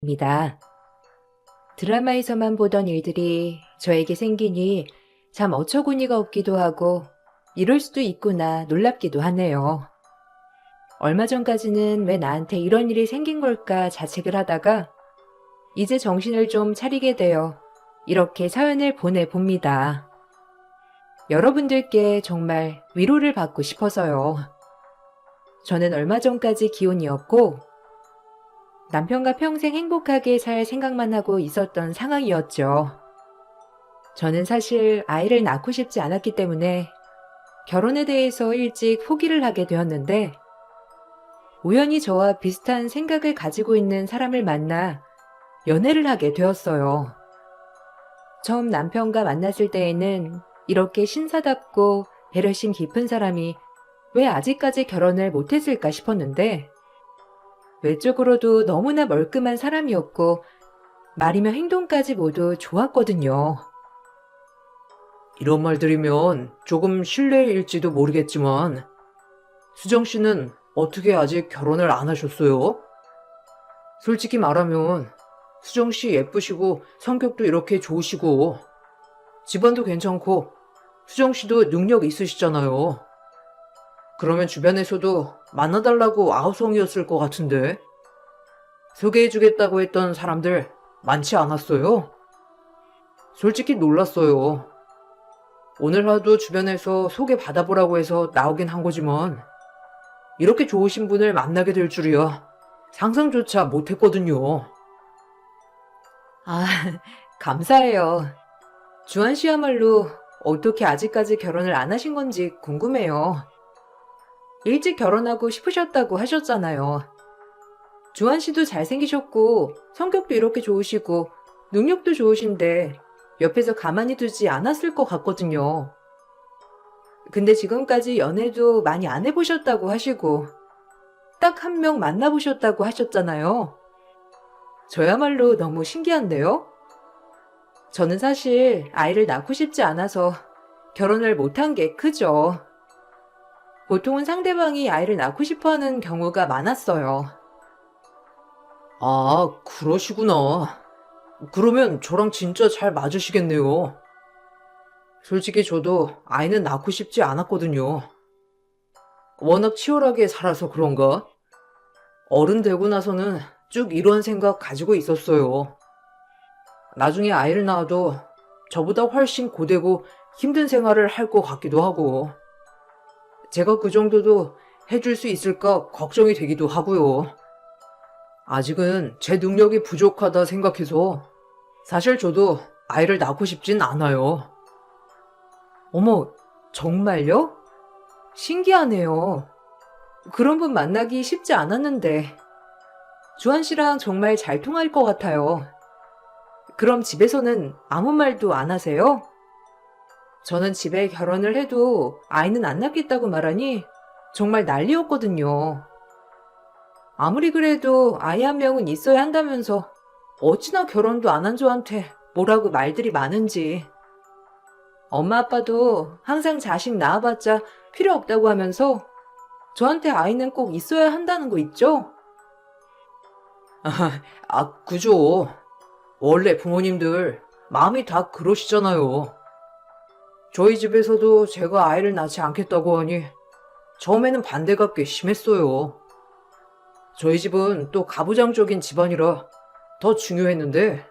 입니다. 드라마에서만 보던 일들이 저에게 생기니 참 어처구니가 없기도 하고 이럴 수도 있구나 놀랍기도 하네요. 얼마 전까지는 왜 나한테 이런 일이 생긴 걸까 자책을 하다가 이제 정신을 좀 차리게 되어 이렇게 사연을 보내봅니다. 여러분들께 정말 위로를 받고 싶어서요. 저는 얼마 전까지 기혼이었고 남편과 평생 행복하게 살 생각만 하고 있었던 상황이었죠. 저는 사실 아이를 낳고 싶지 않았기 때문에 결혼에 대해서 일찍 포기를 하게 되었는데 우연히 저와 비슷한 생각을 가지고 있는 사람을 만나 연애를 하게 되었어요. 처음 남편과 만났을 때에는 이렇게 신사답고 배려심 깊은 사람이 왜 아직까지 결혼을 못했을까 싶었는데 외적으로도 너무나 멀끔한 사람이었고 말이며 행동까지 모두 좋았거든요. 이런 말 들으면 조금 실례일지도 모르겠지만 수정 씨는 어떻게 아직 결혼을 안 하셨어요? 솔직히 말하면 수정 씨 예쁘시고 성격도 이렇게 좋으시고 집안도 괜찮고 수정 씨도 능력 있으시잖아요. 그러면 주변에서도 만나달라고 아우성이었을 것 같은데 소개해주겠다고 했던 사람들 많지 않았어요? 솔직히 놀랐어요. 오늘 하도 주변에서 소개받아보라고 해서 나오긴 한 거지만 이렇게 좋으신 분을 만나게 될 줄이야 상상조차 못했거든요. 아, 감사해요. 주한 씨야말로 어떻게 아직까지 결혼을 안 하신 건지 궁금해요. 일찍 결혼하고 싶으셨다고 하셨잖아요. 주한 씨도 잘생기셨고 성격도 이렇게 좋으시고 능력도 좋으신데 옆에서 가만히 두지 않았을 것 같거든요. 근데 지금까지 연애도 많이 안 해보셨다고 하시고 딱 한 명 만나보셨다고 하셨잖아요. 저야말로 너무 신기한데요? 저는 사실 아이를 낳고 싶지 않아서 결혼을 못한 게 크죠. 보통은 상대방이 아이를 낳고 싶어 하는 경우가 많았어요. 아, 그러시구나. 그러면 저랑 진짜 잘 맞으시겠네요. 솔직히 저도 아이는 낳고 싶지 않았거든요. 워낙 치열하게 살아서 그런가? 어른 되고 나서는 쭉 이런 생각 가지고 있었어요. 나중에 아이를 낳아도 저보다 훨씬 고되고 힘든 생활을 할 것 같기도 하고, 제가 그 정도도 해줄 수 있을까 걱정이 되기도 하고요. 아직은 제 능력이 부족하다 생각해서 사실 저도 아이를 낳고 싶진 않아요. 어머, 정말요? 신기하네요. 그런 분 만나기 쉽지 않았는데 주한 씨랑 정말 잘 통할 것 같아요. 그럼 집에서는 아무 말도 안 하세요? 저는 집에 결혼을 해도 아이는 안 낳겠다고 말하니 정말 난리였거든요. 아무리 그래도 아이 한 명은 있어야 한다면서 어찌나 결혼도 안 한 저한테 뭐라고 말들이 많은지. 엄마 아빠도 항상 자식 낳아봤자 필요 없다고 하면서 저한테 아이는 꼭 있어야 한다는 거 있죠? 그죠. 원래 부모님들 마음이 다 그러시잖아요. 저희 집에서도 제가 아이를 낳지 않겠다고 하니 처음에는 반대가 꽤 심했어요. 저희 집은 또 가부장적인 집안이라 더 중요했는데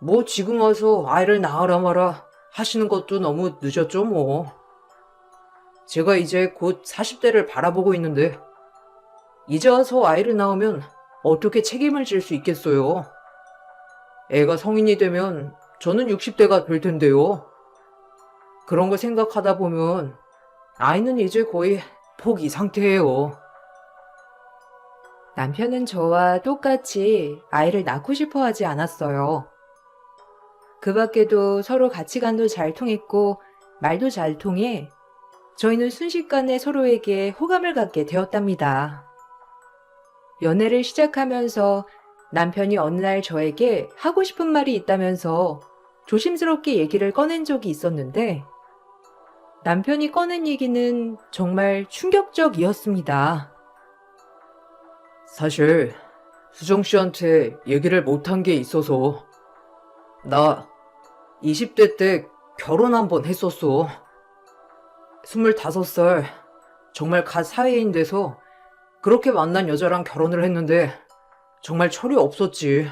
뭐 지금 와서 아이를 낳으라 마라 하시는 것도 너무 늦었죠 뭐. 제가 이제 곧 40대를 바라보고 있는데 이제 와서 아이를 낳으면 어떻게 책임을 질 수 있겠어요? 애가 성인이 되면 저는 60대가 될 텐데요. 그런 거 생각하다 보면 아이는 이제 거의 포기 상태예요. 남편은 저와 똑같이 아이를 낳고 싶어 하지 않았어요. 그 밖에도 서로 가치관도 잘 통했고 말도 잘 통해 저희는 순식간에 서로에게 호감을 갖게 되었답니다. 연애를 시작하면서 남편이 어느 날 저에게 하고 싶은 말이 있다면서 조심스럽게 얘기를 꺼낸 적이 있었는데 남편이 꺼낸 얘기는 정말 충격적이었습니다. 사실 수정 씨한테 얘기를 못한 게 있어서. 나 20대 때 결혼 한 번 했었어. 25살, 정말 갓 사회인 돼서 그렇게 만난 여자랑 결혼을 했는데 정말 철이 없었지.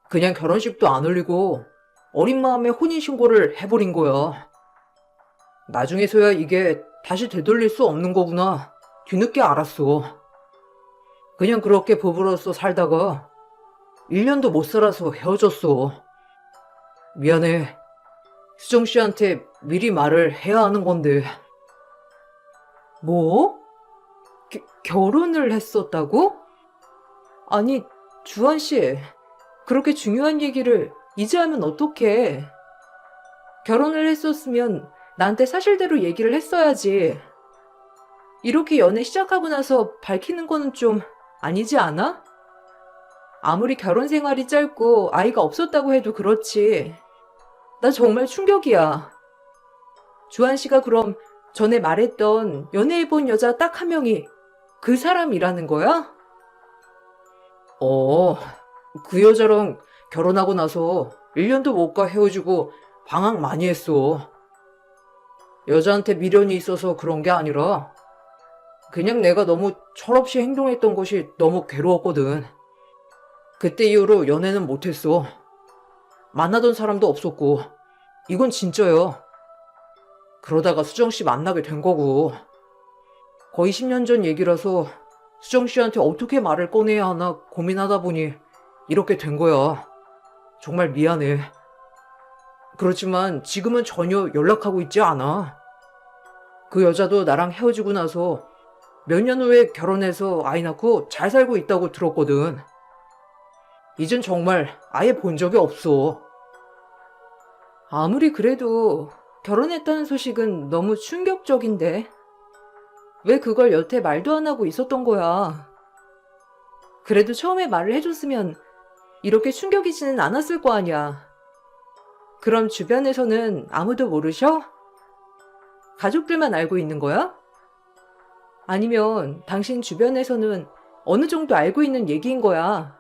그냥 결혼식도 안 올리고 어린 마음에 혼인신고를 해버린 거야. 나중에서야 이게 다시 되돌릴 수 없는 거구나 뒤늦게 알았어. 그냥 그렇게 부부로서 살다가 1년도 못 살아서 헤어졌어. 미안해. 수정 씨한테 미리 말을 해야 하는 건데. 뭐? 결혼을 했었다고? 아니, 주한 씨, 그렇게 중요한 얘기를 이제 하면 어떡해? 결혼을 했었으면 나한테 사실대로 얘기를 했어야지. 이렇게 연애 시작하고 나서 밝히는 거는 좀 아니지 않아? 아무리 결혼 생활이 짧고 아이가 없었다고 해도 그렇지. 나 정말 충격이야. 주한 씨가 그럼 전에 말했던 연애해본 여자 딱 한 명이 그 사람이라는 거야? 그 여자랑 결혼하고 나서 1년도 못 가 헤어지고 방황 많이 했어. 여자한테 미련이 있어서 그런 게 아니라 그냥 내가 너무 철없이 행동했던 것이 너무 괴로웠거든. 그때 이후로 연애는 못했어. 만나던 사람도 없었고. 이건 진짜야. 그러다가 수정 씨 만나게 된 거고. 거의 10년 전 얘기라서 수정 씨한테 어떻게 말을 꺼내야 하나 고민하다 보니 이렇게 된 거야. 정말 미안해. 그렇지만 지금은 전혀 연락하고 있지 않아. 그 여자도 나랑 헤어지고 나서 몇 년 후에 결혼해서 아이 낳고 잘 살고 있다고 들었거든. 이젠 정말 아예 본 적이 없어. 아무리 그래도 결혼했다는 소식은 너무 충격적인데. 왜 그걸 여태 말도 안 하고 있었던 거야? 그래도 처음에 말을 해줬으면 이렇게 충격이지는 않았을 거 아니야. 그럼 주변에서는 아무도 모르셔? 가족들만 알고 있는 거야? 아니면 당신 주변에서는 어느 정도 알고 있는 얘기인 거야?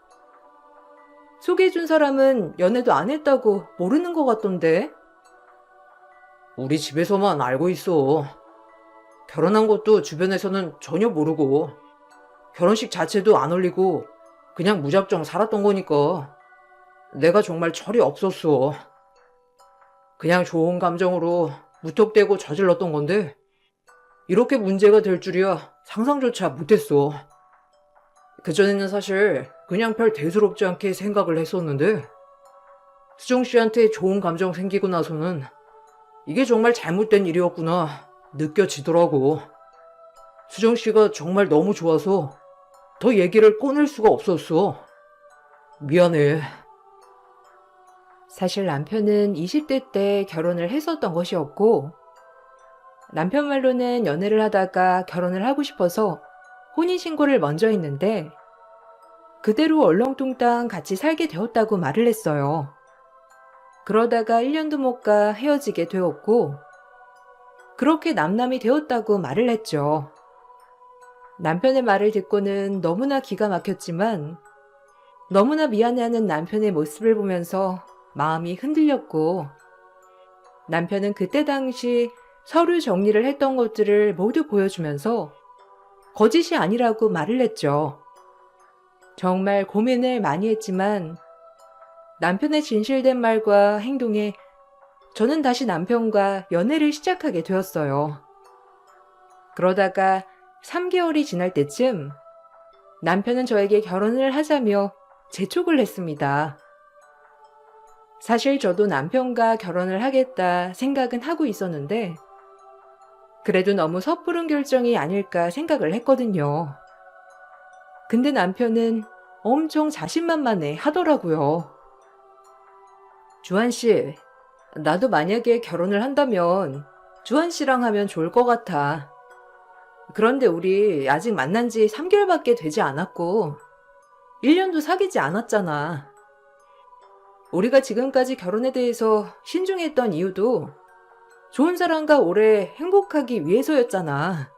소개해준 사람은 연애도 안 했다고 모르는 것 같던데? 우리 집에서만 알고 있어. 결혼한 것도 주변에서는 전혀 모르고 결혼식 자체도 안 올리고 그냥 무작정 살았던 거니까 내가 정말 철이 없었어. 그냥 좋은 감정으로 무턱대고 저질렀던 건데 이렇게 문제가 될 줄이야 상상조차 못했어. 그전에는 사실 그냥 별 대수롭지 않게 생각을 했었는데 수정 씨한테 좋은 감정 생기고 나서는 이게 정말 잘못된 일이었구나 느껴지더라고. 수정 씨가 정말 너무 좋아서 더 얘기를 꺼낼 수가 없었어. 미안해. 사실 남편은 20대 때 결혼을 했었던 것이었고, 남편 말로는 연애를 하다가 결혼을 하고 싶어서 혼인신고를 먼저 했는데, 그대로 얼렁뚱땅 같이 살게 되었다고 말을 했어요. 그러다가 1년도 못 가 헤어지게 되었고, 그렇게 남남이 되었다고 말을 했죠. 남편의 말을 듣고는 너무나 기가 막혔지만, 너무나 미안해하는 남편의 모습을 보면서 마음이 흔들렸고, 남편은 그때 당시 서류 정리를 했던 것들을 모두 보여주면서 거짓이 아니라고 말을 했죠. 정말 고민을 많이 했지만 남편의 진실된 말과 행동에 저는 다시 남편과 연애를 시작하게 되었어요. 그러다가 3개월이 지날 때쯤 남편은 저에게 결혼을 하자며 재촉을 했습니다. 사실 저도 남편과 결혼을 하겠다 생각은 하고 있었는데 그래도 너무 섣부른 결정이 아닐까 생각을 했거든요. 근데 남편은 엄청 자신만만해 하더라고요. 주한 씨, 나도 만약에 결혼을 한다면 주한 씨랑 하면 좋을 것 같아. 그런데 우리 아직 만난 지 3개월밖에 되지 않았고 1년도 사귀지 않았잖아. 우리가 지금까지 결혼에 대해서 신중했던 이유도 좋은 사람과 오래 행복하기 위해서였잖아.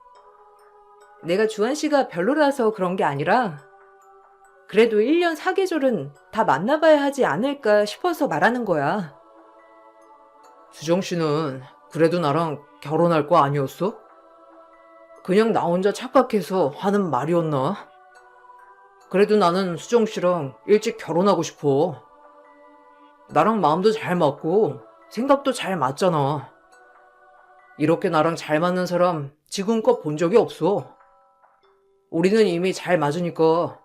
내가 주한 씨가 별로라서 그런 게 아니라 그래도 1년 사계절은 다 만나봐야 하지 않을까 싶어서 말하는 거야. 수정 씨는 그래도 나랑 결혼할 거 아니었어? 그냥 나 혼자 착각해서 하는 말이었나? 그래도 나는 수정 씨랑 일찍 결혼하고 싶어. 나랑 마음도 잘 맞고 생각도 잘 맞잖아. 이렇게 나랑 잘 맞는 사람 지금껏 본 적이 없어. 우리는 이미 잘 맞으니까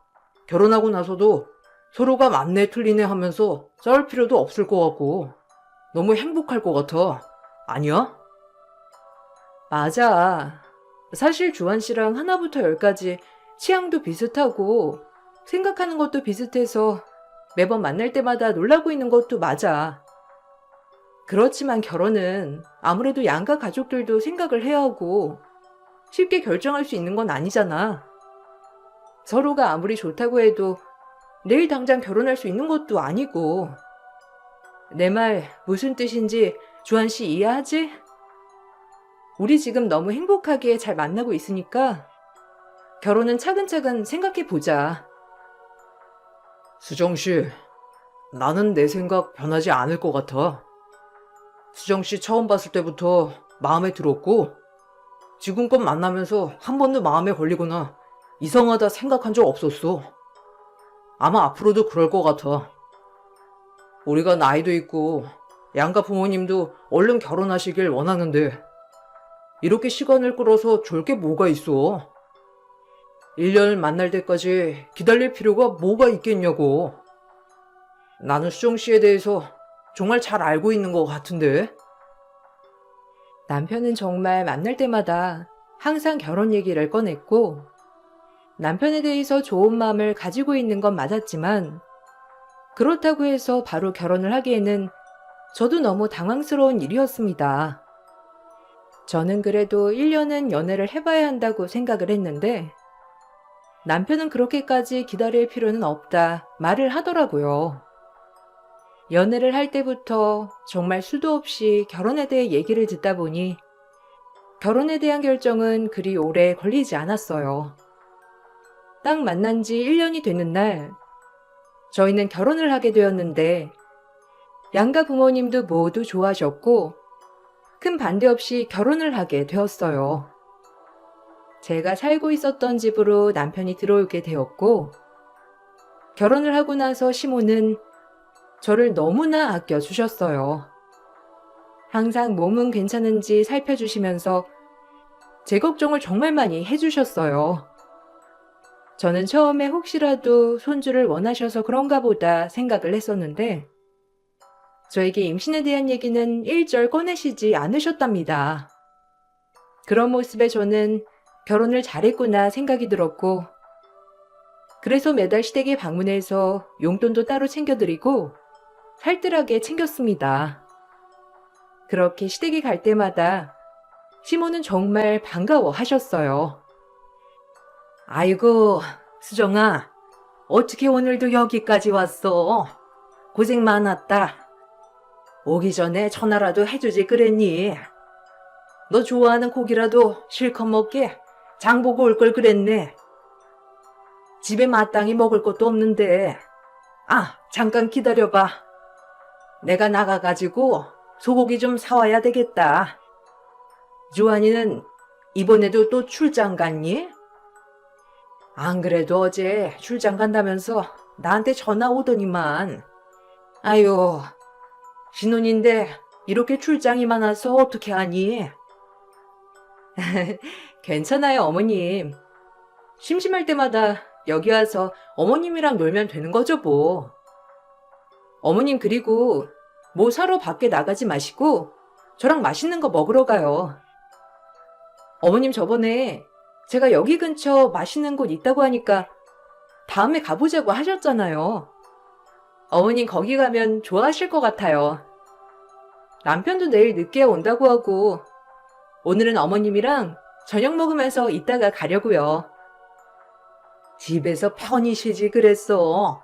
결혼하고 나서도 서로가 맞네 틀리네 하면서 싸울 필요도 없을 것 같고 너무 행복할 것 같아. 아니야? 맞아. 사실 주한 씨랑 하나부터 열까지 취향도 비슷하고 생각하는 것도 비슷해서 매번 만날 때마다 놀라고 있는 것도 맞아. 그렇지만 결혼은 아무래도 양가 가족들도 생각을 해야 하고 쉽게 결정할 수 있는 건 아니잖아. 서로가 아무리 좋다고 해도 내일 당장 결혼할 수 있는 것도 아니고. 내 말 무슨 뜻인지 주한 씨 이해하지? 우리 지금 너무 행복하게 잘 만나고 있으니까 결혼은 차근차근 생각해 보자. 수정 씨, 나는 내 생각 변하지 않을 것 같아. 수정 씨 처음 봤을 때부터 마음에 들었고, 지금껏 만나면서 한 번도 마음에 걸리거나 이상하다 생각한 적 없었어. 아마 앞으로도 그럴 것 같아. 우리가 나이도 있고, 양가 부모님도 얼른 결혼하시길 원하는데, 이렇게 시간을 끌어서 줄 게 뭐가 있어? 1년을 만날 때까지 기다릴 필요가 뭐가 있겠냐고. 나는 수정 씨에 대해서 정말 잘 알고 있는 것 같은데. 남편은 정말 만날 때마다 항상 결혼 얘기를 꺼냈고 남편에 대해서 좋은 마음을 가지고 있는 건 맞았지만 그렇다고 해서 바로 결혼을 하기에는 저도 너무 당황스러운 일이었습니다. 저는 그래도 1년은 연애를 해봐야 한다고 생각을 했는데 남편은 그렇게까지 기다릴 필요는 없다 말을 하더라고요. 연애를 할 때부터 정말 수도 없이 결혼에 대해 얘기를 듣다 보니 결혼에 대한 결정은 그리 오래 걸리지 않았어요. 딱 만난 지 1년이 되는 날, 저희는 결혼을 하게 되었는데 양가 부모님도 모두 좋아하셨고 큰 반대 없이 결혼을 하게 되었어요. 제가 살고 있었던 집으로 남편이 들어오게 되었고 결혼을 하고 나서 시모는 저를 너무나 아껴주셨어요. 항상 몸은 괜찮은지 살펴주시면서 제 걱정을 정말 많이 해주셨어요. 저는 처음에 혹시라도 손주를 원하셔서 그런가 보다 생각을 했었는데 저에게 임신에 대한 얘기는 일절 꺼내시지 않으셨답니다. 그런 모습에 저는 결혼을 잘했구나 생각이 들었고 그래서 매달 시댁에 방문해서 용돈도 따로 챙겨드리고 살뜰하게 챙겼습니다. 그렇게 시댁에 갈 때마다 시모는 정말 반가워하셨어요. 아이고, 수정아, 어떻게 오늘도 여기까지 왔어? 고생 많았다. 오기 전에 전화라도 해주지 그랬니? 너 좋아하는 고기라도 실컷 먹게 장 보고 올 걸 그랬네. 집에 마땅히 먹을 것도 없는데. 아, 잠깐 기다려봐. 내가 나가가지고 소고기 좀 사와야 되겠다. 주한이는 이번에도 또 출장 갔니? 안 그래도 어제 출장 간다면서 나한테 전화 오더니만. 아유, 신혼인데 이렇게 출장이 많아서 어떻게 하니? 괜찮아요, 어머님. 심심할 때마다 여기 와서 어머님이랑 놀면 되는 거죠, 뭐. 어머님 그리고 뭐 사러 밖에 나가지 마시고 저랑 맛있는 거 먹으러 가요. 어머님 저번에 제가 여기 근처 맛있는 곳 있다고 하니까 다음에 가보자고 하셨잖아요. 어머님 거기 가면 좋아하실 것 같아요. 남편도 내일 늦게 온다고 하고 오늘은 어머님이랑 저녁 먹으면서 이따가 가려고요. 집에서 편히 쉬지 그랬어.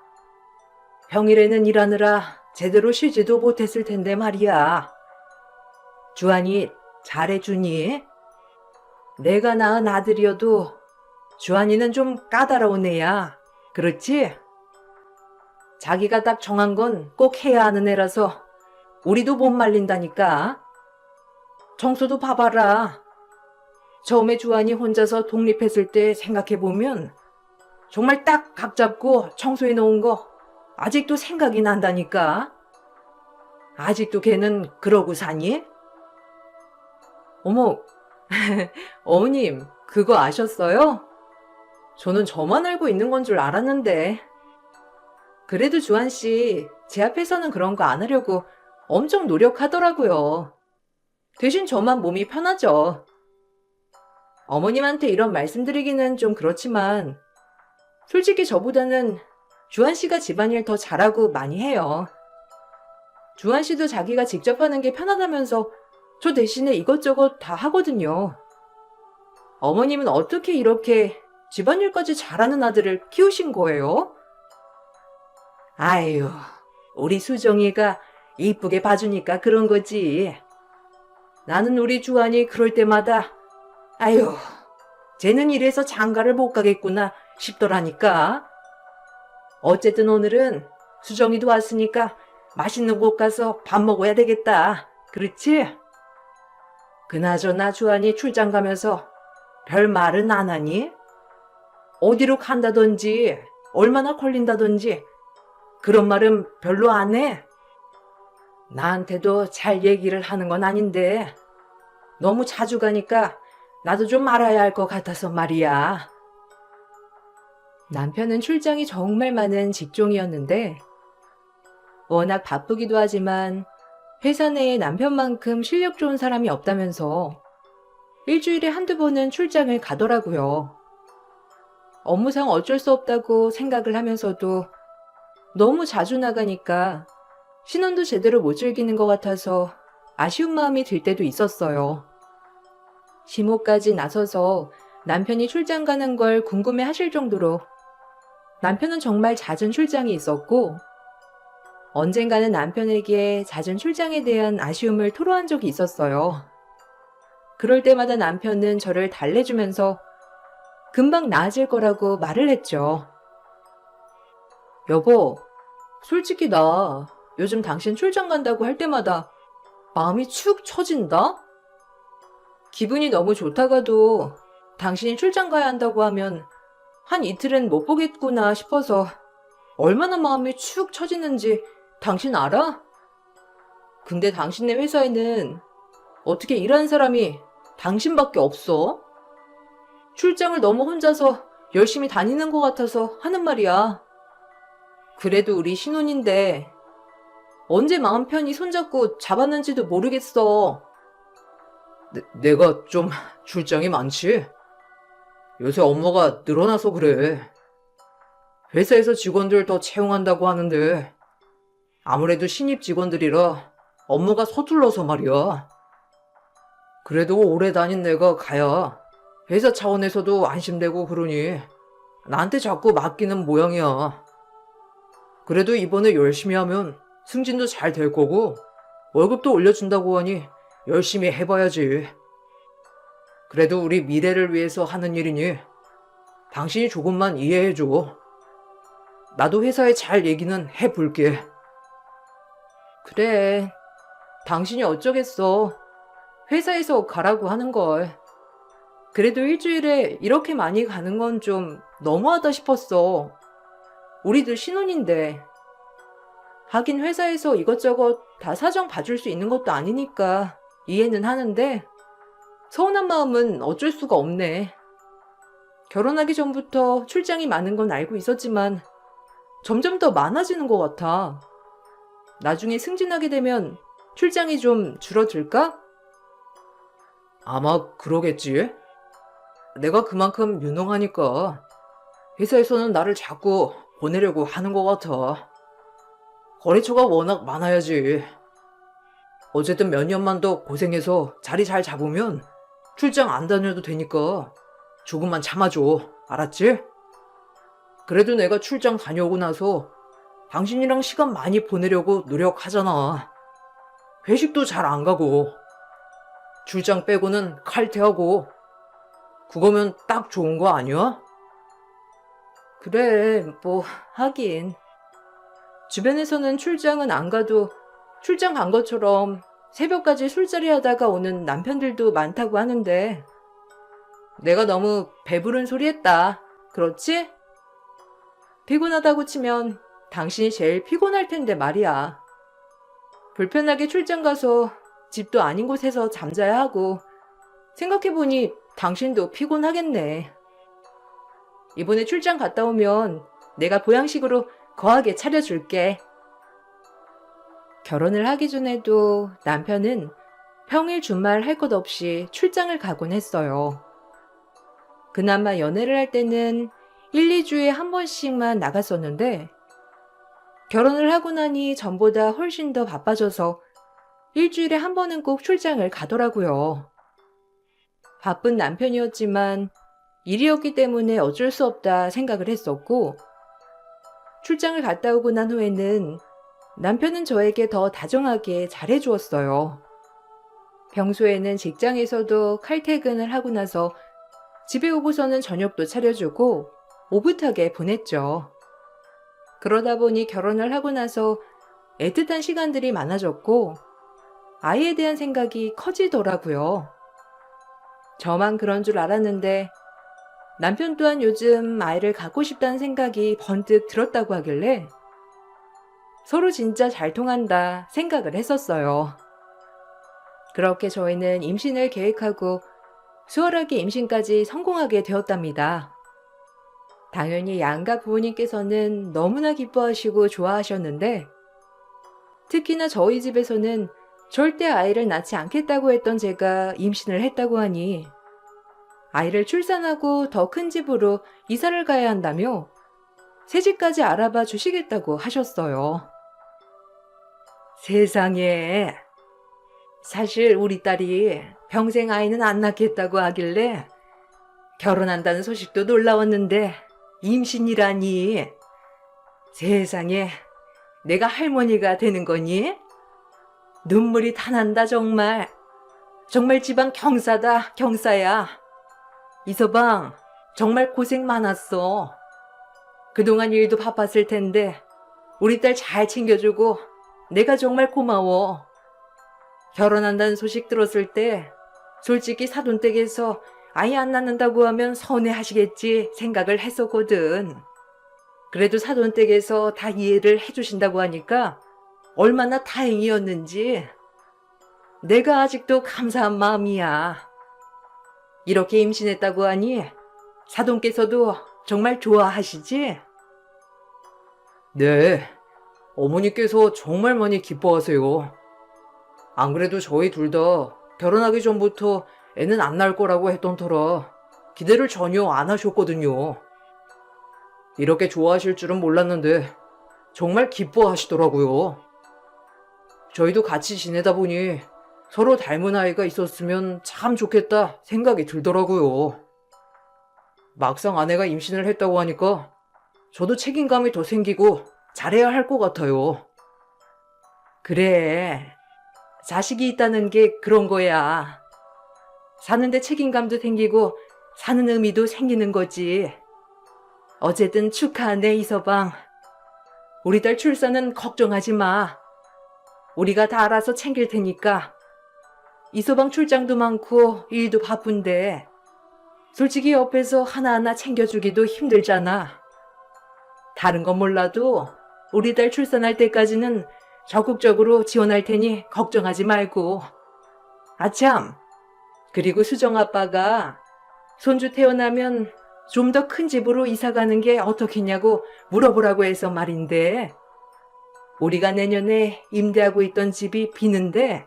평일에는 일하느라 제대로 쉬지도 못했을 텐데 말이야. 주한이 잘해주니? 내가 낳은 아들이어도 주한이는 좀 까다로운 애야. 그렇지? 자기가 딱 정한 건 꼭 해야 하는 애라서 우리도 못 말린다니까. 청소도 봐봐라. 처음에 주한이 혼자서 독립했을 때 생각해보면 정말 딱 각 잡고 청소해 놓은 거 아직도 생각이 난다니까. 아직도 걔는 그러고 사니? 어머, 어머님, 그거 아셨어요? 저는 저만 알고 있는 건 줄 알았는데. 그래도 주한 씨, 제 앞에서는 그런 거 안 하려고 엄청 노력하더라고요. 대신 저만 몸이 편하죠. 어머님한테 이런 말씀드리기는 좀 그렇지만, 솔직히 저보다는 주한 씨가 집안일 더 잘하고 많이 해요. 주한 씨도 자기가 직접 하는 게 편하다면서 저 대신에 이것저것 다 하거든요. 어머님은 어떻게 이렇게 집안일까지 잘하는 아들을 키우신 거예요? 아유, 우리 수정이가 이쁘게 봐주니까 그런 거지. 나는 우리 주한이 그럴 때마다 아유, 쟤는 이래서 장가를 못 가겠구나 싶더라니까. 어쨌든 오늘은 수정이도 왔으니까 맛있는 곳 가서 밥 먹어야 되겠다. 그렇지? 그나저나 주한이 출장 가면서 별 말은 안 하니? 어디로 간다든지 얼마나 걸린다든지 그런 말은 별로 안 해. 나한테도 잘 얘기를 하는 건 아닌데 너무 자주 가니까 나도 좀 알아야 할 것 같아서 말이야. 남편은 출장이 정말 많은 직종이었는데 워낙 바쁘기도 하지만 회사 내에 남편만큼 실력 좋은 사람이 없다면서 일주일에 한두 번은 출장을 가더라고요. 업무상 어쩔 수 없다고 생각을 하면서도 너무 자주 나가니까 신혼도 제대로 못 즐기는 것 같아서 아쉬운 마음이 들 때도 있었어요. 시모까지 나서서 남편이 출장 가는 걸 궁금해 하실 정도로 남편은 정말 잦은 출장이 있었고 언젠가는 남편에게 잦은 출장에 대한 아쉬움을 토로한 적이 있었어요. 그럴 때마다 남편은 저를 달래주면서 금방 나아질 거라고 말을 했죠. 여보, 솔직히 나 요즘 당신 출장 간다고 할 때마다 마음이 축 처진다? 기분이 너무 좋다가도 당신이 출장 가야 한다고 하면 한 이틀은 못 보겠구나 싶어서 얼마나 마음이 축 처지는지 당신 알아? 근데 당신네 회사에는 어떻게 일하는 사람이 당신밖에 없어? 출장을 너무 혼자서 열심히 다니는 것 같아서 하는 말이야. 그래도 우리 신혼인데 언제 마음 편히 손잡고 잡았는지도 모르겠어. 내가 좀 출장이 많지? 요새 업무가 늘어나서 그래. 회사에서 직원들 더 채용한다고 하는데 아무래도 신입 직원들이라 업무가 서툴러서 말이야. 그래도 오래 다닌 내가 가야 회사 차원에서도 안심되고 그러니 나한테 자꾸 맡기는 모양이야. 그래도 이번에 열심히 하면 승진도 잘 될 거고 월급도 올려준다고 하니 열심히 해봐야지. 그래도 우리 미래를 위해서 하는 일이니 당신이 조금만 이해해줘. 나도 회사에 잘 얘기는 해볼게. 그래, 당신이 어쩌겠어. 회사에서 가라고 하는 걸. 그래도 일주일에 이렇게 많이 가는 건 좀 너무하다 싶었어. 우리들 신혼인데. 하긴 회사에서 이것저것 다 사정 봐줄 수 있는 것도 아니니까 이해는 하는데 서운한 마음은 어쩔 수가 없네. 결혼하기 전부터 출장이 많은 건 알고 있었지만 점점 더 많아지는 것 같아. 나중에 승진하게 되면 출장이 좀 줄어들까? 아마 그러겠지. 내가 그만큼 유능하니까 회사에서는 나를 자꾸 보내려고 하는 것 같아. 거래처가 워낙 많아야지. 어쨌든 몇 년만 더 고생해서 자리 잘 잡으면 출장 안 다녀도 되니까 조금만 참아줘. 알았지? 그래도 내가 출장 다녀오고 나서 당신이랑 시간 많이 보내려고 노력하잖아. 회식도 잘 안 가고 출장 빼고는 칼퇴하고 그거면 딱 좋은 거 아니야? 그래, 뭐 하긴. 주변에서는 출장은 안 가도 출장 간 것처럼 새벽까지 술자리 하다가 오는 남편들도 많다고 하는데 내가 너무 배부른 소리 했다. 그렇지? 피곤하다고 치면 당신이 제일 피곤할 텐데 말이야. 불편하게 출장 가서 집도 아닌 곳에서 잠자야 하고 생각해보니 당신도 피곤하겠네. 이번에 출장 갔다 오면 내가 보양식으로 거하게 차려줄게. 결혼을 하기 전에도 남편은 평일 주말 할 것 없이 출장을 가곤 했어요. 그나마 연애를 할 때는 1, 2주에 한 번씩만 나갔었는데 결혼을 하고 나니 전보다 훨씬 더 바빠져서 일주일에 한 번은 꼭 출장을 가더라고요. 바쁜 남편이었지만 일이었기 때문에 어쩔 수 없다 생각을 했었고 출장을 갔다 오고 난 후에는 남편은 저에게 더 다정하게 잘해주었어요. 평소에는 직장에서도 칼퇴근을 하고 나서 집에 오고서는 저녁도 차려주고 오붓하게 보냈죠. 그러다 보니 결혼을 하고 나서 애틋한 시간들이 많아졌고 아이에 대한 생각이 커지더라고요. 저만 그런 줄 알았는데 남편 또한 요즘 아이를 갖고 싶다는 생각이 번뜩 들었다고 하길래 서로 진짜 잘 통한다 생각을 했었어요. 그렇게 저희는 임신을 계획하고 수월하게 임신까지 성공하게 되었답니다. 당연히 양가 부모님께서는 너무나 기뻐하시고 좋아하셨는데 특히나 저희 집에서는 절대 아이를 낳지 않겠다고 했던 제가 임신을 했다고 하니 아이를 출산하고 더 큰 집으로 이사를 가야 한다며 새 집까지 알아봐 주시겠다고 하셨어요. 세상에, 사실 우리 딸이 평생 아이는 안 낳겠다고 하길래 결혼한다는 소식도 놀라웠는데 임신이라니. 세상에, 내가 할머니가 되는 거니? 눈물이 다 난다 정말. 정말 집안 경사다, 경사야. 이서방, 정말 고생 많았어. 그동안 일도 바빴을 텐데 우리 딸 잘 챙겨주고 내가 정말 고마워. 결혼한다는 소식 들었을 때 솔직히 사돈댁에서 아이 안 낳는다고 하면 서운해하시겠지 생각을 했었거든. 그래도 사돈댁에서 다 이해를 해주신다고 하니까 얼마나 다행이었는지 내가 아직도 감사한 마음이야. 이렇게 임신했다고 하니 사돈께서도 정말 좋아하시지? 네, 어머니께서 정말 많이 기뻐하세요. 안 그래도 저희 둘 다 결혼하기 전부터 애는 안 낳을 거라고 했던 터라 기대를 전혀 안 하셨거든요. 이렇게 좋아하실 줄은 몰랐는데 정말 기뻐하시더라고요. 저희도 같이 지내다 보니 서로 닮은 아이가 있었으면 참 좋겠다 생각이 들더라고요. 막상 아내가 임신을 했다고 하니까 저도 책임감이 더 생기고 잘해야 할 것 같아요. 그래, 자식이 있다는 게 그런 거야. 사는데 책임감도 생기고 사는 의미도 생기는 거지. 어쨌든 축하하네, 이서방. 우리 딸 출산은 걱정하지 마. 우리가 다 알아서 챙길 테니까. 이서방 출장도 많고 일도 바쁜데 솔직히 옆에서 하나하나 챙겨주기도 힘들잖아. 다른 건 몰라도 우리 딸 출산할 때까지는 적극적으로 지원할 테니 걱정하지 말고. 아참, 그리고 수정 아빠가 손주 태어나면 좀 더 큰 집으로 이사 가는 게 어떻겠냐고 물어보라고 해서 말인데 우리가 내년에 임대하고 있던 집이 비는데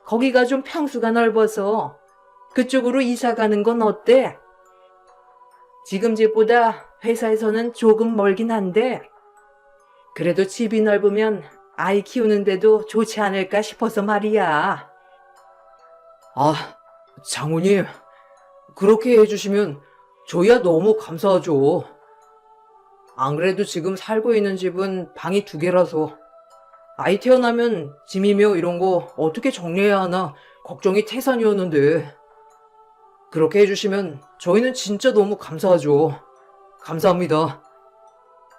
거기가 좀 평수가 넓어서 그쪽으로 이사 가는 건 어때? 지금 집보다 회사에서는 조금 멀긴 한데 그래도 집이 넓으면 아이 키우는데도 좋지 않을까 싶어서 말이야. 아, 장모님, 그렇게 해주시면 저희야 너무 감사하죠. 안 그래도 지금 살고 있는 집은 방이 2개라서 아이 태어나면 짐이며 이런 거 어떻게 정리해야 하나 걱정이 태산이었는데 그렇게 해주시면 저희는 진짜 너무 감사하죠. 감사합니다.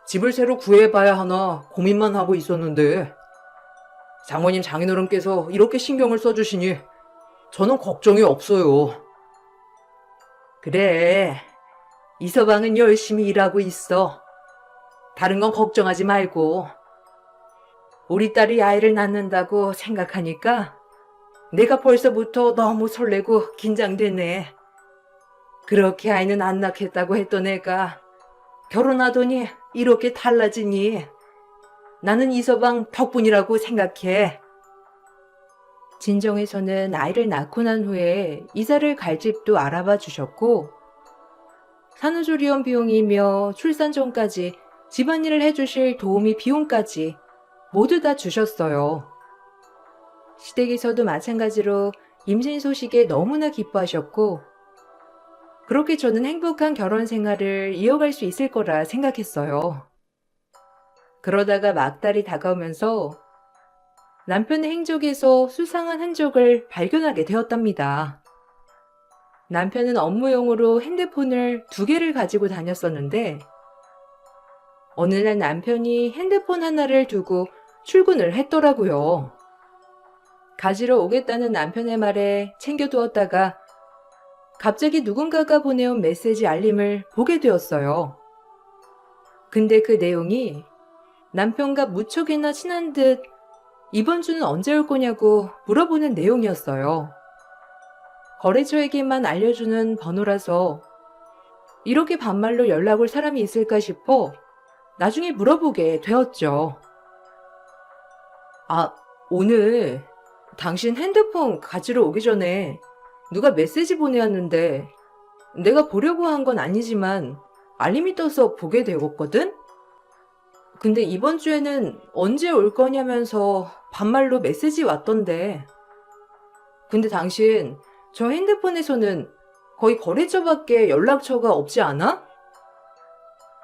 집을 새로 구해봐야 하나 고민만 하고 있었는데 장모님 장인어른께서 이렇게 신경을 써주시니 저는 걱정이 없어요. 그래, 이서방은 열심히 일하고 있어. 다른 건 걱정하지 말고. 우리 딸이 아이를 낳는다고 생각하니까 내가 벌써부터 너무 설레고 긴장되네. 그렇게 아이는 안 낳겠다고 했던 애가 결혼하더니 이렇게 달라지니 나는 이서방 덕분이라고 생각해. 진정에서는 아이를 낳고 난 후에 이사를 갈 집도 알아봐 주셨고, 산후조리원 비용이며 출산 전까지 집안일을 해주실 도우미 비용까지 모두 다 주셨어요. 시댁에서도 마찬가지로 임신 소식에 너무나 기뻐하셨고, 그렇게 저는 행복한 결혼 생활을 이어갈 수 있을 거라 생각했어요. 그러다가 막달이 다가오면서 남편의 행적에서 수상한 흔적을 발견하게 되었답니다. 남편은 업무용으로 핸드폰을 2개를 가지고 다녔었는데, 어느 날 남편이 핸드폰 하나를 두고 출근을 했더라고요. 가지러 오겠다는 남편의 말에 챙겨두었다가 갑자기 누군가가 보내온 메시지 알림을 보게 되었어요. 근데 그 내용이 남편과 무척이나 친한 듯 이번 주는 언제 올 거냐고 물어보는 내용이었어요. 거래처에게만 알려주는 번호라서 이렇게 반말로 연락 올 사람이 있을까 싶어 나중에 물어보게 되었죠. 아, 오늘 당신 핸드폰 가지러 오기 전에 누가 메시지 보내왔는데 내가 보려고 한 건 아니지만 알림이 떠서 보게 되었거든? 근데 이번 주에는 언제 올 거냐면서 반말로 메시지 왔던데. 근데 당신 저 핸드폰에서는 거의 거래처밖에 연락처가 없지 않아?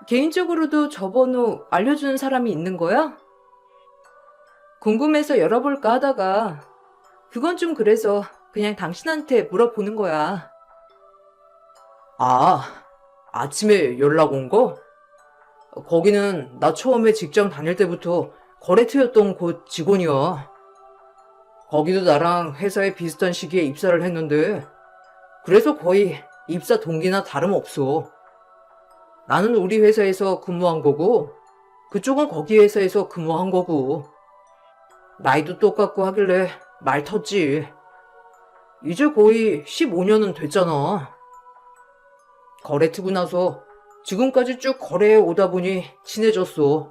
개인적으로도 저 번호 알려주는 사람이 있는 거야? 궁금해서 열어볼까 하다가 그건 좀 그래서 그냥 당신한테 물어보는 거야. 아, 아침에 연락 온 거? 거기는 나 처음에 직장 다닐 때부터 거래처였던 곳 직원이야. 거기도 나랑 회사에 비슷한 시기에 입사를 했는데 그래서 거의 입사 동기나 다름없어. 나는 우리 회사에서 근무한 거고 그쪽은 거기 회사에서 근무한 거고 나이도 똑같고 하길래 말 텄지. 이제 거의 15년은 됐잖아. 거래 트고 나서 지금까지 쭉 거래해 오다 보니 친해졌어.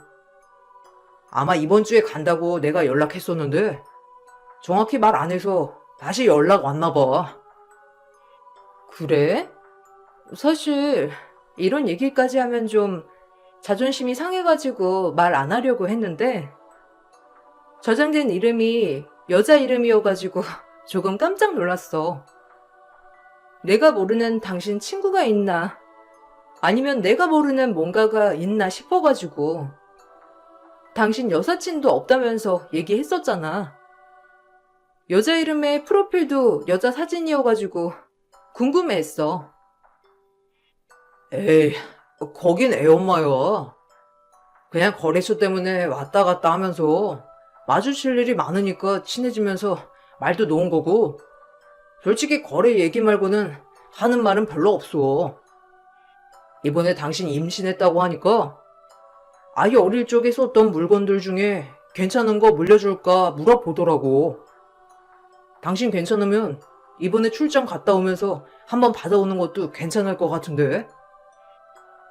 아마 이번 주에 간다고 내가 연락했었는데 정확히 말 안 해서 다시 연락 왔나 봐. 그래? 사실 이런 얘기까지 하면 좀 자존심이 상해가지고 말 안 하려고 했는데 저장된 이름이 여자 이름이어가지고 조금 깜짝 놀랐어. 내가 모르는 당신 친구가 있나 아니면 내가 모르는 뭔가가 있나 싶어가지고 당신 여사친도 없다면서 얘기했었잖아. 여자 이름의 프로필도 여자 사진이어가지고 궁금해했어. 에이, 거긴 애엄마야. 그냥 거래처 때문에 왔다 갔다 하면서 마주칠 일이 많으니까 친해지면서 말도 놓은 거고 솔직히 거래 얘기 말고는 하는 말은 별로 없어. 이번에 당신 임신했다고 하니까 아이 어릴 적에 썼던 물건들 중에 괜찮은 거 물려줄까 물어보더라고. 당신 괜찮으면 이번에 출장 갔다 오면서 한번 받아오는 것도 괜찮을 것 같은데.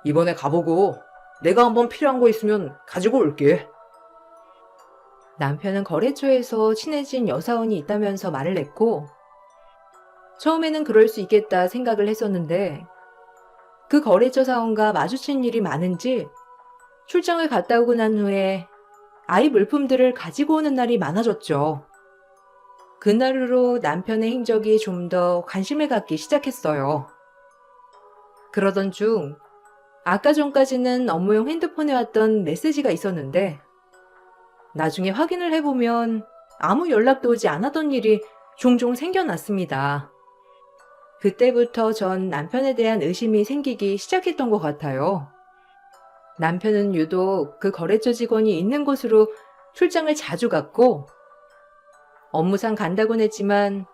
이번에 가보고 내가 한번 필요한 거 있으면 가지고 올게. 남편은 거래처에서 친해진 여사원이 있다면서 말을 했고 처음에는 그럴 수 있겠다 생각을 했었는데 그 거래처 사원과 마주친 일이 많은지 출장을 갔다 오고 난 후에 아이 물품들을 가지고 오는 날이 많아졌죠. 그날로 남편의 행적이 좀 더 관심을 갖기 시작했어요. 그러던 중 아까 전까지는 업무용 핸드폰에 왔던 메시지가 있었는데 나중에 확인을 해보면 아무 연락도 오지 않았던 일이 종종 생겨났습니다. 그때부터 전 남편에 대한 의심이 생기기 시작했던 것 같아요. 남편은 유독 그 거래처 직원이 있는 곳으로 출장을 자주 갔고, 업무상 간다곤 했지만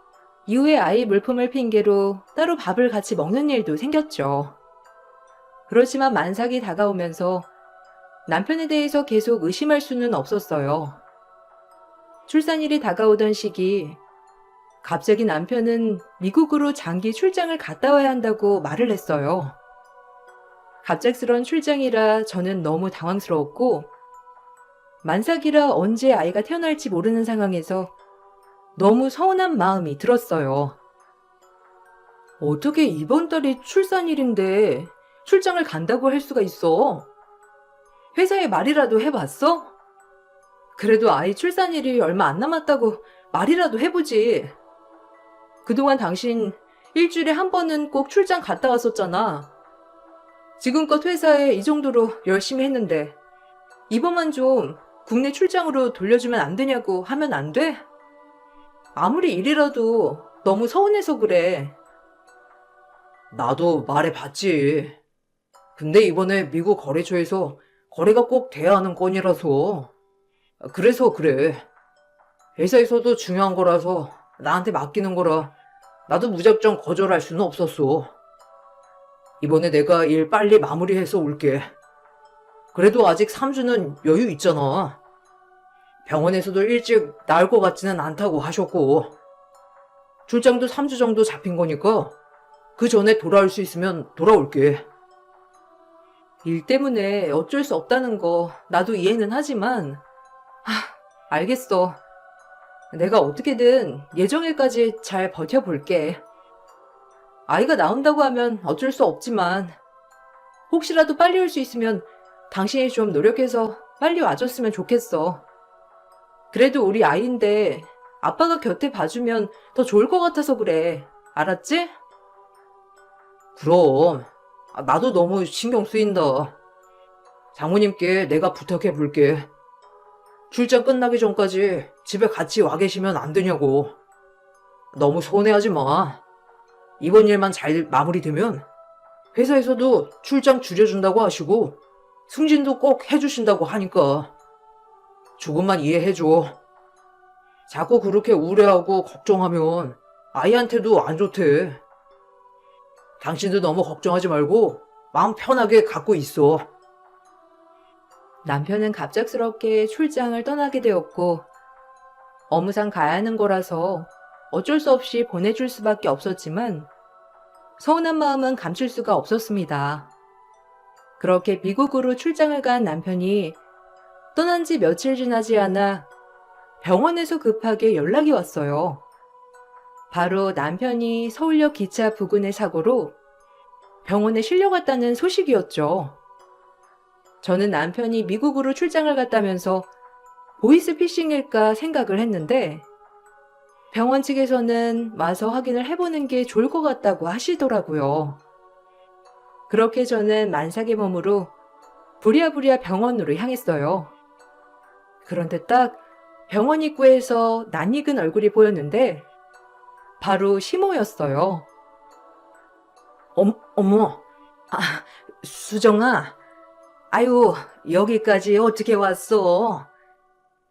이후에 아이 물품을 핑계로 따로 밥을 같이 먹는 일도 생겼죠. 그렇지만 만삭이 다가오면서 남편에 대해서 계속 의심할 수는 없었어요. 출산일이 다가오던 시기, 갑자기 남편은 미국으로 장기 출장을 갔다 와야 한다고 말을 했어요. 갑작스런 출장이라 저는 너무 당황스러웠고, 만삭이라 언제 아이가 태어날지 모르는 상황에서 너무 서운한 마음이 들었어요. 어떻게 이번 달이 출산일인데 출장을 간다고 할 수가 있어? 회사에 말이라도 해봤어? 그래도 아이 출산일이 얼마 안 남았다고 말이라도 해보지. 그동안 당신 일주일에 한 번은 꼭 출장 갔다 왔었잖아. 지금껏 회사에 이 정도로 열심히 했는데 이번만 좀 국내 출장으로 돌려주면 안 되냐고 하면 안 돼? 아무리 일이라도 너무 서운해서 그래. 나도 말해봤지. 근데 이번에 미국 거래처에서 거래가 꼭 돼야 하는 건이라서. 그래서 그래. 회사에서도 중요한 거라서 나한테 맡기는 거라 나도 무작정 거절할 수는 없었어. 이번에 내가 일 빨리 마무리해서 올게. 그래도 아직 3주는 여유 있잖아. 병원에서도 일찍 나을 것 같지는 않다고 하셨고, 출장도 3주 정도 잡힌 거니까 그 전에 돌아올 수 있으면 돌아올게. 일 때문에 어쩔 수 없다는 거 나도 이해는 하지만, 알겠어. 내가 어떻게든 예정일까지 잘 버텨볼게. 아이가 나온다고 하면 어쩔 수 없지만, 혹시라도 빨리 올 수 있으면 당신이 좀 노력해서 빨리 와줬으면 좋겠어. 그래도 우리 아이인데 아빠가 곁에 봐주면 더 좋을 것 같아서 그래. 알았지? 그럼 나도 너무 신경 쓰인다. 장모님께 내가 부탁해 볼게. 출장 끝나기 전까지 집에 같이 와 계시면 안 되냐고. 너무 서운해하지 마. 이번 일만 잘 마무리되면 회사에서도 출장 줄여준다고 하시고 승진도 꼭 해주신다고 하니까 조금만 이해해줘. 자꾸 그렇게 우려하고 걱정하면 아이한테도 안 좋대. 당신도 너무 걱정하지 말고 마음 편하게 갖고 있어. 남편은 갑작스럽게 출장을 떠나게 되었고, 업무상 가야 하는 거라서 어쩔 수 없이 보내줄 수밖에 없었지만, 서운한 마음은 감출 수가 없었습니다. 그렇게 미국으로 출장을 간 남편이 떠난 지 며칠 지나지 않아 병원에서 급하게 연락이 왔어요. 바로 남편이 서울역 기차 부근의 사고로 병원에 실려갔다는 소식이었죠. 저는 남편이 미국으로 출장을 갔다면서 보이스피싱일까 생각을 했는데, 병원 측에서는 와서 확인을 해보는 게 좋을 것 같다고 하시더라고요. 그렇게 저는 만삭의 몸으로 부랴부랴 병원으로 향했어요. 그런데 딱 병원 입구에서 낯익은 얼굴이 보였는데 바로 시모였어요. 어머, 수정아. 아유, 여기까지 어떻게 왔어?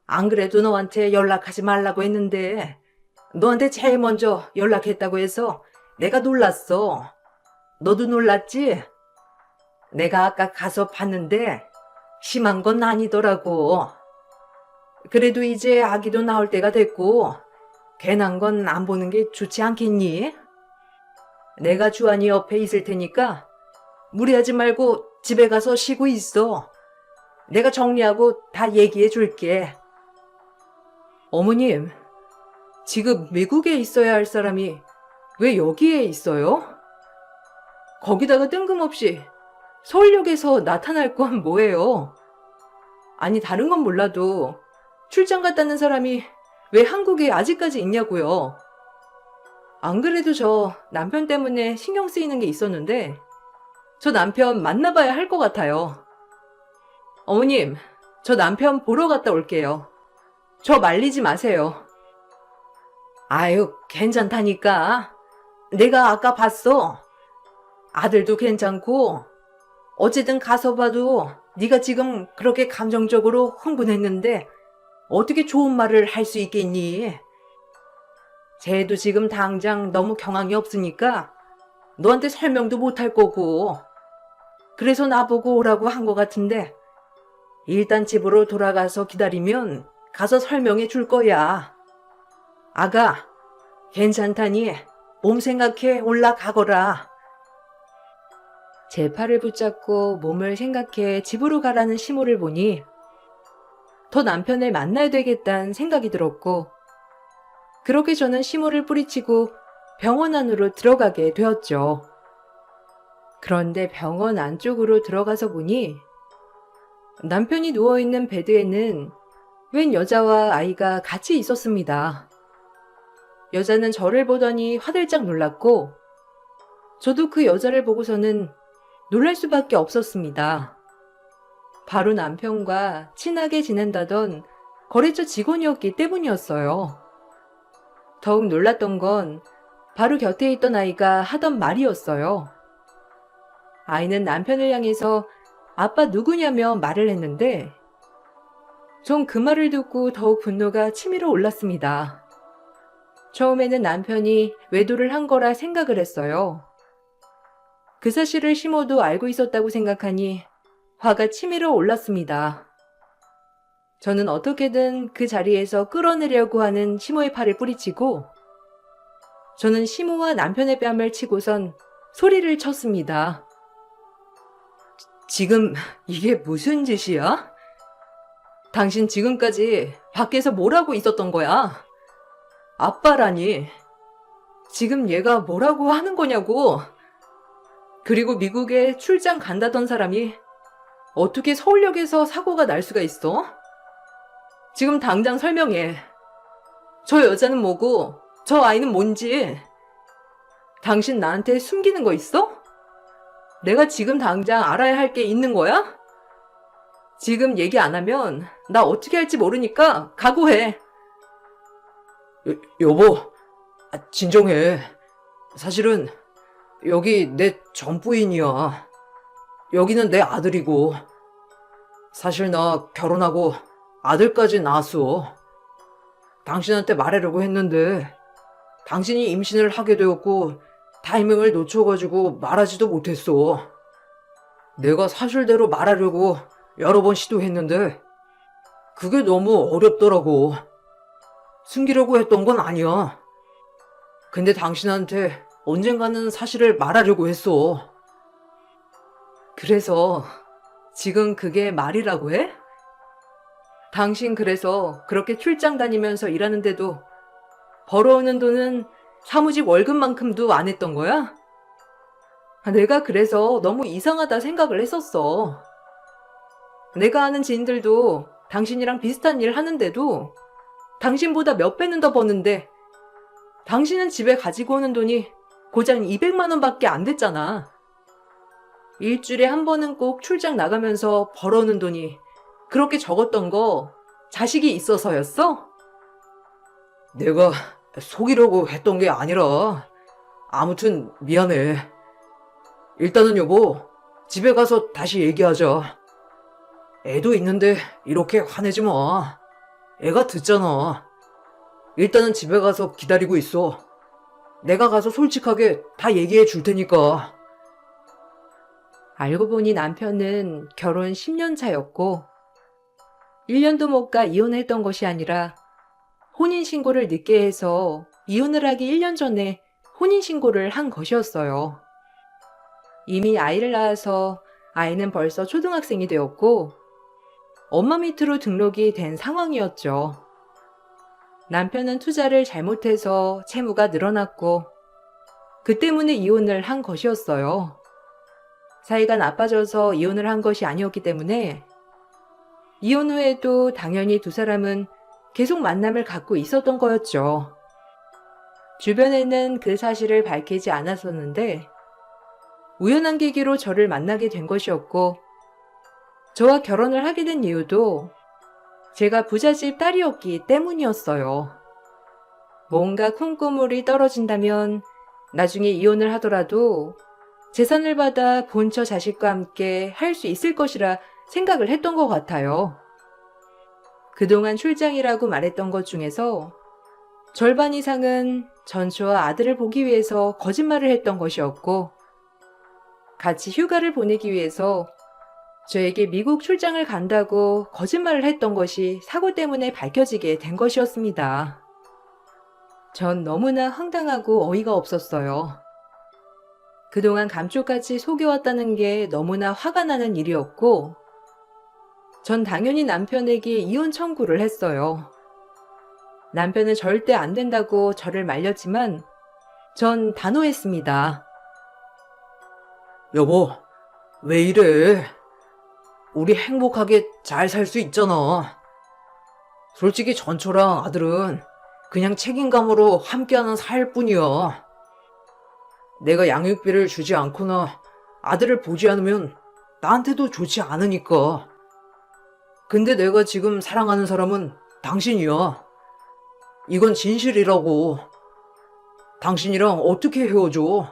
안 그래도 너한테 연락하지 말라고 했는데 너한테 제일 먼저 연락했다고 해서 내가 놀랐어. 너도 놀랐지? 내가 아까 가서 봤는데 심한 건 아니더라고. 그래도 이제 아기도 나올 때가 됐고 괜한 건 안 보는 게 좋지 않겠니? 내가 주한이 옆에 있을 테니까 무리하지 말고 집에 가서 쉬고 있어. 내가 정리하고 다 얘기해 줄게. 어머님, 지금 미국에 있어야 할 사람이 왜 여기에 있어요? 거기다가 뜬금없이 서울역에서 나타날 건 뭐예요? 아니, 다른 건 몰라도 출장 갔다는 사람이 왜 한국에 아직까지 있냐고요? 안 그래도 저 남편 때문에 신경 쓰이는 게 있었는데 저 남편 만나봐야 할 것 같아요. 어머님, 저 남편 보러 갔다 올게요. 저 말리지 마세요. 아유, 괜찮다니까. 내가 아까 봤어. 아들도 괜찮고 어쨌든 가서 봐도 네가 지금 그렇게 감정적으로 흥분했는데 어떻게 좋은 말을 할 수 있겠니? 쟤도 지금 당장 너무 경황이 없으니까 너한테 설명도 못 할 거고. 그래서 나보고 오라고 한 것 같은데 일단 집으로 돌아가서 기다리면 가서 설명해 줄 거야. 아가, 괜찮다니 몸 생각해 올라가거라. 제 팔을 붙잡고 몸을 생각해 집으로 가라는 시모를 보니 더 남편을 만나야 되겠다는 생각이 들었고, 그렇게 저는 시모를 뿌리치고 병원 안으로 들어가게 되었죠. 그런데 병원 안쪽으로 들어가서 보니 남편이 누워있는 베드에는 웬 여자와 아이가 같이 있었습니다. 여자는 저를 보더니 화들짝 놀랐고, 저도 그 여자를 보고서는 놀랄 수밖에 없었습니다. 바로 남편과 친하게 지낸다던 거래처 직원이었기 때문이었어요. 더욱 놀랐던 건 바로 곁에 있던 아이가 하던 말이었어요. 아이는 남편을 향해서 아빠 누구냐며 말을 했는데, 전 그 말을 듣고 더욱 분노가 치밀어 올랐습니다. 처음에는 남편이 외도를 한 거라 생각을 했어요. 그 사실을 시모도 알고 있었다고 생각하니 화가 치밀어 올랐습니다. 저는 어떻게든 그 자리에서 끌어내려고 하는 시모의 팔을 뿌리치고, 저는 시모와 남편의 뺨을 치고선 소리를 쳤습니다. 지금 이게 무슨 짓이야? 당신 지금까지 밖에서 뭘 하고 있었던 거야? 아빠라니. 지금 얘가 뭐라고 하는 거냐고. 그리고 미국에 출장 간다던 사람이 어떻게 서울역에서 사고가 날 수가 있어? 지금 당장 설명해. 저 여자는 뭐고 저 아이는 뭔지. 당신 나한테 숨기는 거 있어? 내가 지금 당장 알아야 할 게 있는 거야? 지금 얘기 안 하면 나 어떻게 할지 모르니까 각오해. 여보, 진정해. 사실은 여기 내 전부인이야. 여기는 내 아들이고. 사실 나 결혼하고 아들까지 낳았어. 당신한테 말하려고 했는데 당신이 임신을 하게 되었고 타이밍을 놓쳐가지고 말하지도 못했어. 내가 사실대로 말하려고 여러 번 시도했는데 그게 너무 어렵더라고. 숨기려고 했던 건 아니야. 근데 당신한테 언젠가는 사실을 말하려고 했어. 그래서 지금 그게 말이라고 해? 당신 그래서 그렇게 출장 다니면서 일하는데도 벌어오는 돈은 사무직 월급만큼도 안 했던 거야? 내가 그래서 너무 이상하다 생각을 했었어. 내가 아는 지인들도 당신이랑 비슷한 일 하는데도 당신보다 몇 배는 더 버는데 당신은 집에 가지고 오는 돈이 고작 200만 원밖에 안 됐잖아. 일주일에 한 번은 꼭 출장 나가면서 벌어오는 돈이 그렇게 적었던 거 자식이 있어서였어? 내가 속이려고 했던 게 아니라 아무튼 미안해. 일단은 여보, 집에 가서 다시 얘기하자. 애도 있는데 이렇게 화내지 마. 애가 듣잖아. 일단은 집에 가서 기다리고 있어. 내가 가서 솔직하게 다 얘기해 줄 테니까. 알고 보니 남편은 결혼 10년 차였고 1년도 못 가 이혼했던 것이 아니라 혼인신고를 늦게 해서 이혼을 하기 1년 전에 혼인신고를 한 것이었어요. 이미 아이를 낳아서 아이는 벌써 초등학생이 되었고 엄마 밑으로 등록이 된 상황이었죠. 남편은 투자를 잘못해서 채무가 늘어났고 그 때문에 이혼을 한 것이었어요. 사이가 나빠져서 이혼을 한 것이 아니었기 때문에 이혼 후에도 당연히 두 사람은 계속 만남을 갖고 있었던 거였죠. 주변에는 그 사실을 밝히지 않았었는데 우연한 계기로 저를 만나게 된 것이었고 저와 결혼을 하게 된 이유도 제가 부잣집 딸이었기 때문이었어요. 뭔가 콩고물이 떨어진다면 나중에 이혼을 하더라도 재산을 받아 본처 자식과 함께 할 수 있을 것이라 생각을 했던 것 같아요. 그동안 출장이라고 말했던 것 중에서 절반 이상은 전초와 아들을 보기 위해서 거짓말을 했던 것이었고, 같이 휴가를 보내기 위해서 저에게 미국 출장을 간다고 거짓말을 했던 것이 사고 때문에 밝혀지게 된 것이었습니다. 전 너무나 황당하고 어이가 없었어요. 그동안 감쪽같이 속여왔다는 게 너무나 화가 나는 일이었고, 전 당연히 남편에게 이혼 청구를 했어요. 남편은 절대 안 된다고 저를 말렸지만 전 단호했습니다. 여보, 왜 이래? 우리 행복하게 잘 살 수 있잖아. 솔직히 전초랑 아들은 그냥 책임감으로 함께하는 사이일 뿐이야. 내가 양육비를 주지 않거나 아들을 보지 않으면 나한테도 좋지 않으니까. 근데 내가 지금 사랑하는 사람은 당신이야. 이건 진실이라고. 당신이랑 어떻게 헤어져?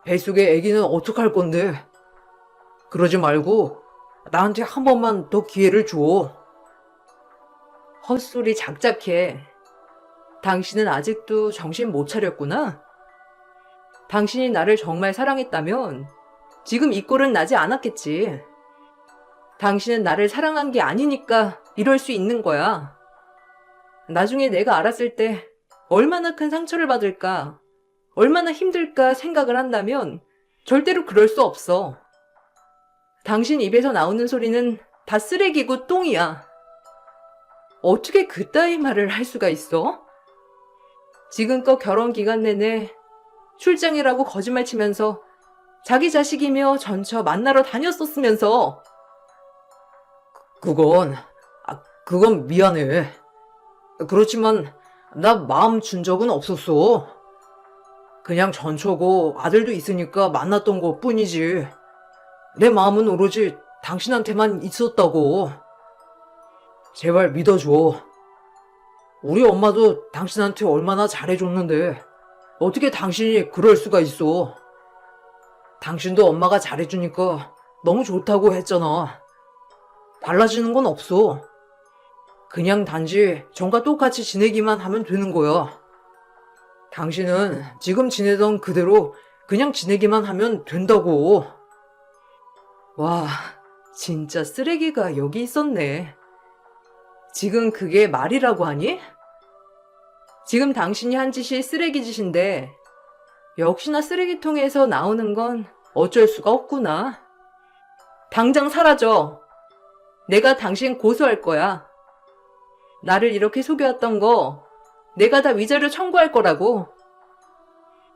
뱃속의 아기는 어떡할 건데? 그러지 말고 나한테 한 번만 더 기회를 줘. 헛소리 작작해. 당신은 아직도 정신 못 차렸구나. 당신이 나를 정말 사랑했다면 지금 이 꼴은 나지 않았겠지. 당신은 나를 사랑한 게 아니니까 이럴 수 있는 거야. 나중에 내가 알았을 때 얼마나 큰 상처를 받을까, 얼마나 힘들까 생각을 한다면 절대로 그럴 수 없어. 당신 입에서 나오는 소리는 다 쓰레기고 똥이야. 어떻게 그따위 말을 할 수가 있어? 지금껏 결혼 기간 내내 출장이라고 거짓말 치면서 자기 자식이며 전처 만나러 다녔었으면서. 그건 미안해. 그렇지만 나 마음 준 적은 없었어. 그냥 전초고 아들도 있으니까 만났던 것 뿐이지. 내 마음은 오로지 당신한테만 있었다고. 제발 믿어줘. 우리 엄마도 당신한테 얼마나 잘해줬는데 어떻게 당신이 그럴 수가 있어. 당신도 엄마가 잘해주니까 너무 좋다고 했잖아. 달라지는 건 없어. 그냥 단지 전과 똑같이 지내기만 하면 되는 거야. 당신은 지금 지내던 그대로 그냥 지내기만 하면 된다고. 와, 진짜 쓰레기가 여기 있었네. 지금 그게 말이라고 하니? 지금 당신이 한 짓이 쓰레기 짓인데 역시나 쓰레기통에서 나오는 건 어쩔 수가 없구나. 당장 사라져. 내가 당신 고소할 거야. 나를 이렇게 속여왔던 거 내가 다 위자료 청구할 거라고.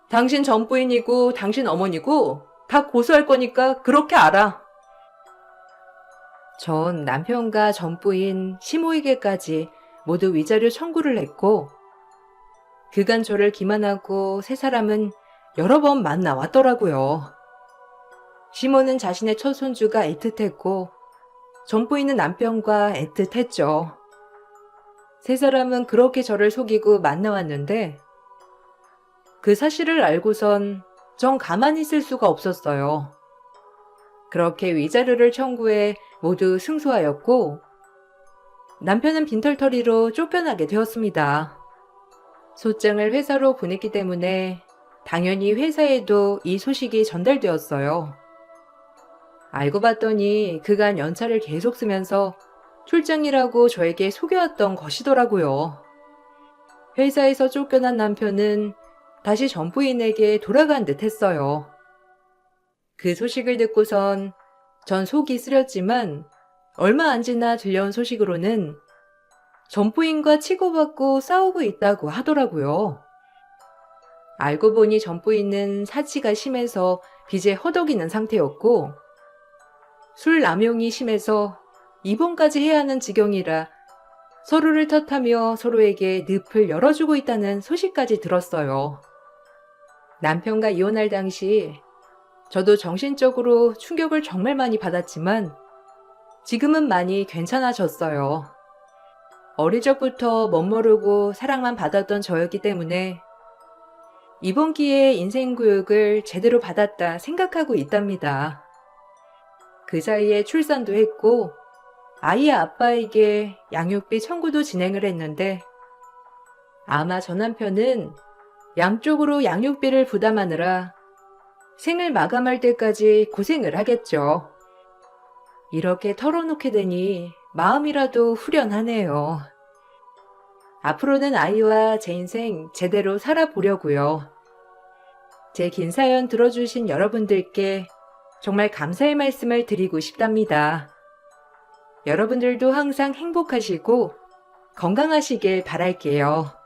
당신 전부인이고 당신 어머니고 다 고소할 거니까 그렇게 알아. 전 남편과 전부인 시모에게까지 모두 위자료 청구를 했고, 그간 저를 기만하고 세 사람은 여러 번 만나왔더라고요. 시모는 자신의 첫 손주가 애틋했고, 전부인은 남편과 애틋했죠. 세 사람은 그렇게 저를 속이고 만나왔는데, 그 사실을 알고선 전 가만히 있을 수가 없었어요. 그렇게 위자료를 청구해 모두 승소하였고, 남편은 빈털터리로 쫓겨나게 되었습니다. 소장을 회사로 보냈기 때문에 당연히 회사에도 이 소식이 전달되었어요. 알고 봤더니 그간 연차를 계속 쓰면서 출장이라고 저에게 속여왔던 것이더라고요. 회사에서 쫓겨난 남편은 다시 전부인에게 돌아간 듯 했어요. 그 소식을 듣고선 전 속이 쓰렸지만 얼마 안 지나 들려온 소식으로는 전부인과 치고받고 싸우고 있다고 하더라고요. 알고 보니 전부인은 사치가 심해서 빚에 허덕이는 상태였고, 술 남용이 심해서 입원까지 해야 하는 지경이라 서로를 탓하며 서로에게 늪을 열어주고 있다는 소식까지 들었어요. 남편과 이혼할 당시 저도 정신적으로 충격을 정말 많이 받았지만 지금은 많이 괜찮아졌어요. 어릴 적부터 멋모르고 사랑만 받았던 저였기 때문에 이번 기회에 인생 교육을 제대로 받았다 생각하고 있답니다. 그 사이에 출산도 했고 아이의 아빠에게 양육비 청구도 진행을 했는데 아마 저 남편은 양쪽으로 양육비를 부담하느라 생을 마감할 때까지 고생을 하겠죠. 이렇게 털어놓게 되니 마음이라도 후련하네요. 앞으로는 아이와 제 인생 제대로 살아보려고요. 제 긴 사연 들어주신 여러분들께 정말 감사의 말씀을 드리고 싶답니다. 여러분들도 항상 행복하시고 건강하시길 바랄게요.